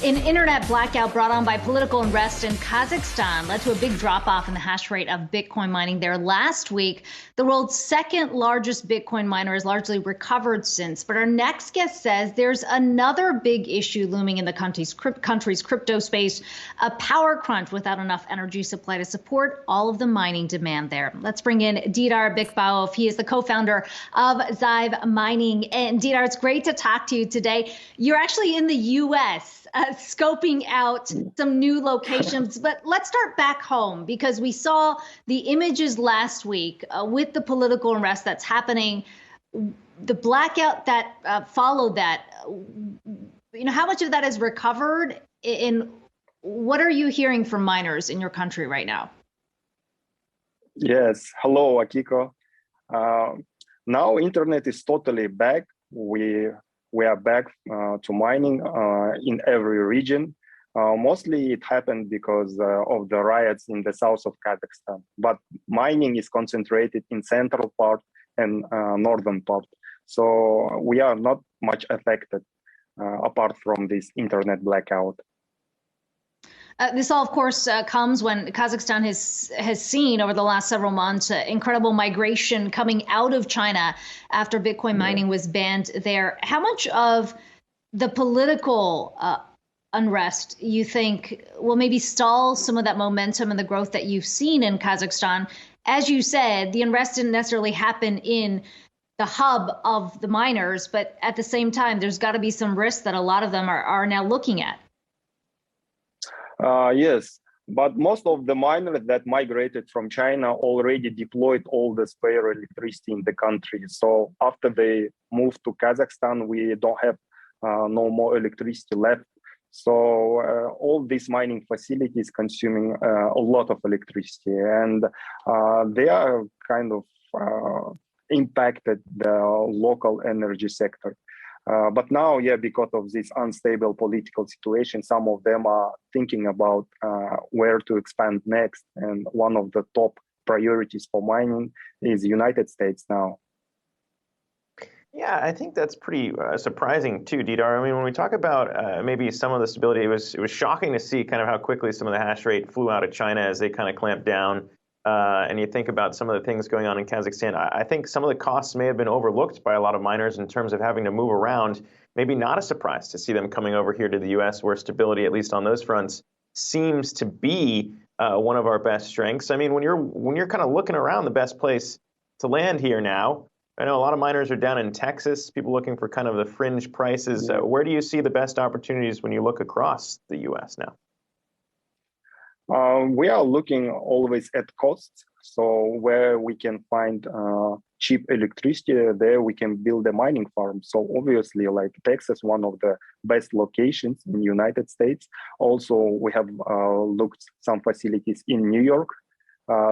An internet blackout brought on by political unrest in Kazakhstan led to a big drop-off in the hash rate of Bitcoin mining there last week. The world's second largest Bitcoin miner has largely recovered since. But our next guest says there's another big issue looming in the country's crypto space, a power crunch without enough energy supply to support all of the mining demand there. Let's bring in Dibar Bekbauov. He is the co-founder of Xive Mining. And Dibar, it's great to talk to you today. You're actually in the U.S. Scoping out some new locations. But let's start back home, because we saw the images last week with the political unrest that's happening, the blackout that followed that. How much of that is recovered? And what are you hearing from miners in your country right now? Yes. Hello, Akiko. Now internet is totally back. We are back to mining in every region. Mostly it happened because of the riots in the south of Kazakhstan. But mining is concentrated in central part and northern part. So we are not much affected apart from this internet blackout. This all, of course, comes when Kazakhstan has seen over the last several months incredible migration coming out of China after Bitcoin mining was banned there. How much of the political unrest you think will maybe stall some of that momentum and the growth that you've seen in Kazakhstan? As you said, the unrest didn't necessarily happen in the hub of the miners, but at the same time, there's got to be some risks that a lot of them are now looking at. Yes, but most of the miners that migrated from China already deployed all the spare electricity in the country. So after they moved to Kazakhstan, we don't have no more electricity left. So all these mining facilities consuming a lot of electricity, and they are kind of impacted the local energy sector. But now, because of this unstable political situation, some of them are thinking about where to expand next. And one of the top priorities for mining is the United States now. Yeah, I think that's pretty surprising too, Dibar. I mean, when we talk about maybe some of the stability, it was shocking to see kind of how quickly some of the hash rate flew out of China as they kind of clamped down. And you think about some of the things going on in Kazakhstan, I think some of the costs may have been overlooked by a lot of miners in terms of having to move around. Maybe not a surprise to see them coming over here to the U.S., where stability, at least on those fronts, seems to be one of our best strengths. I mean, when you're kind of looking around the best place to land here now, I know a lot of miners are down in Texas, people looking for kind of the fringe prices. Where do you see the best opportunities when you look across the U.S. now? We are looking always at costs. So where we can find cheap electricity, there we can build a mining farm. So obviously, like Texas, one of the best locations in the United States. Also, we have looked some facilities in New York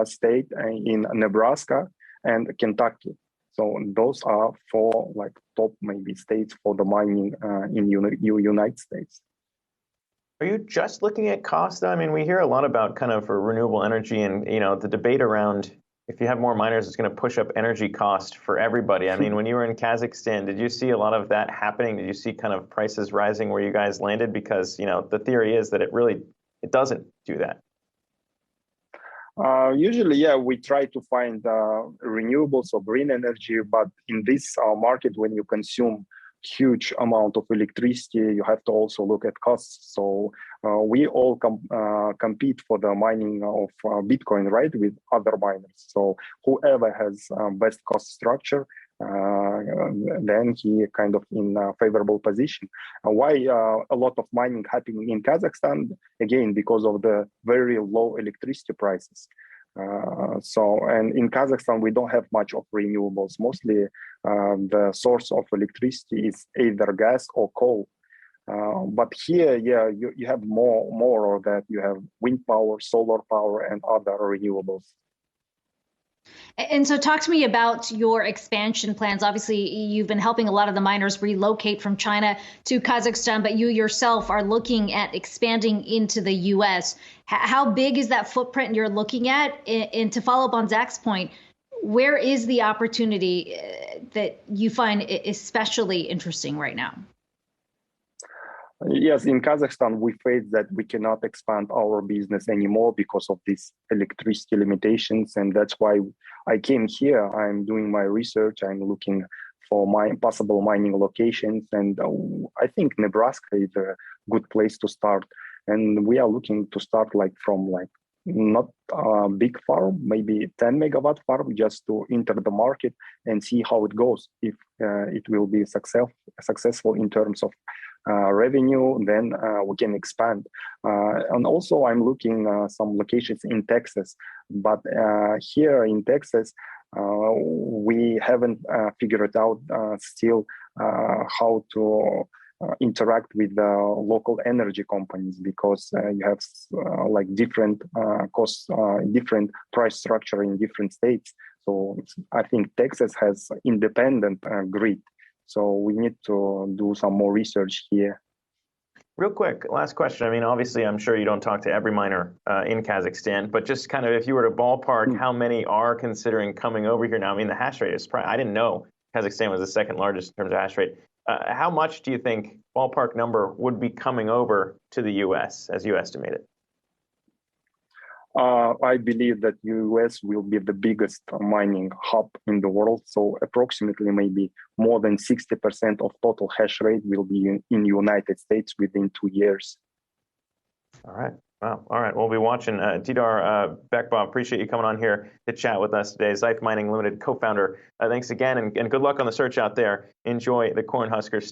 State, in Nebraska, and Kentucky. So those are four like top maybe states for the mining in United States. Are you just looking at cost? I mean, we hear a lot about kind of renewable energy and, the debate around if you have more miners, it's going to push up energy cost for everybody. I mean, when you were in Kazakhstan, did you see a lot of that happening? Did you see kind of prices rising where you guys landed? Because, the theory is that it doesn't do that. Usually, we try to find renewables or green energy, but in this market, when you consume huge amount of electricity, you have to also look at costs. So we all compete for the mining of Bitcoin, right, with other miners. So whoever has best cost structure, then he kind of in a favorable position. Why a lot of mining happening in Kazakhstan? Again, because of the very low electricity prices. And in Kazakhstan, we don't have much of renewables. Mostly the source of electricity is either gas or coal. But here, you have more of that. You have wind power, solar power, and other renewables. And so talk to me about your expansion plans. Obviously, you've been helping a lot of the miners relocate from China to Kazakhstan, but you yourself are looking at expanding into the U.S. How big is that footprint you're looking at? And to follow up on Zach's point, where is the opportunity that you find especially interesting right now? Yes, in Kazakhstan, we face that we cannot expand our business anymore because of these electricity limitations. And that's why I came here. I'm doing my research. I'm looking for my possible mining locations. And I think Nebraska is a good place to start. And we are looking to start from not a big farm, maybe 10 megawatt farm, just to enter the market and see how it goes. If it will be successful in terms of revenue, then we can expand. And also, I'm looking some locations in Texas, but here in Texas, we haven't figured out still how to interact with the local energy companies, because you have different costs, different price structure in different states. So I think Texas has independent grid. So we need to do some more research here. Real quick, last question. I mean, obviously, I'm sure you don't talk to every miner in Kazakhstan, but just kind of if you were to ballpark how many are considering coming over here now. I mean, the hash rate is I didn't know Kazakhstan was the second largest in terms of hash rate. How much do you think, ballpark number, would be coming over to the U.S. as you estimate it? I believe that US will be the biggest mining hub in the world. So approximately maybe more than 60% of total hash rate will be in United States within 2 years. All right. Wow. All right. We'll be watching. Dibar Bekbauov, appreciate you coming on here to chat with us today. Xive Mining Ltd. co-founder. Thanks again, and good luck on the search out there. Enjoy the Cornhusker State.